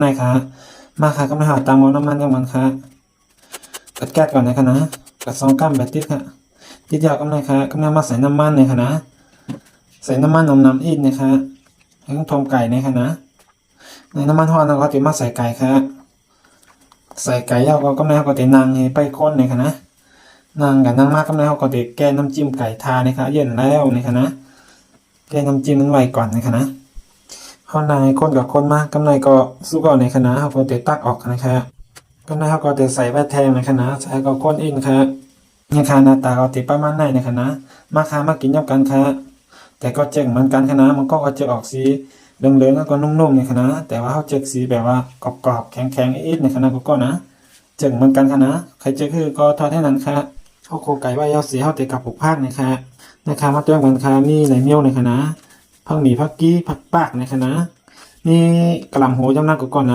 นายคะมาค่ะกำลังหาตามมอน้ำมันกันมันค่ะกัดแก๊สก่อนนะคะนะกัดซองกั้มแบบติดค่ะติดยาวกำลังค่ะกำลังมาใส่น้ำมันเลยค่ะนะใส่น้ำมันน้ำอีกนะคะให้ทมไก่นะคะนะในน้ำมันห่อนเราก็จะมาใส่ไก่ค่ะใส่ไก่ยาวก็กำลังก็จะนางให้ไปค้นเลยค่ะนะนางกับนางมากกำลังก็จะแก้น้ำจิ้มไก่ทานะคะเย็นแล้วนะคะนะแก้น้ำจิ้มนั้นไว้ก่อนนะคะนะข้างในคนกับคนมากกำไรก็สู้ก่อนในคณะเขาก็เตะตักออกนะครับกำไรเขาก็เตะใส่แว่นแทงในคณะใส่ก็คนอินครับนี่ค่ะหน้าตาเขาเตะประมาณไหนในคณะมาค้ามากินย่อมกันครับแต่ก็เจ๋งเหมือนกันคณะมันก็จะออกสีเหลืองๆแล้วก็นุ่มๆในคณะแต่ว่าเขาเจ๋งสีแบบว่ากรอบๆแข็งๆอินในคณะก็นะเจ๋งเหมือนกันคณะใครเจ๋งคือก็ทอดให้นั้นครับเขาโคไก่ว่าเอาสีเขาเตะกับผูกผ้านะครับนะครับมาเติมกันครับมีไหนเมี่ยวในคณะผักหมี่ผักกี้ผักปากในคณะนี่กระหล่ำโหจำนวนก่อนนะ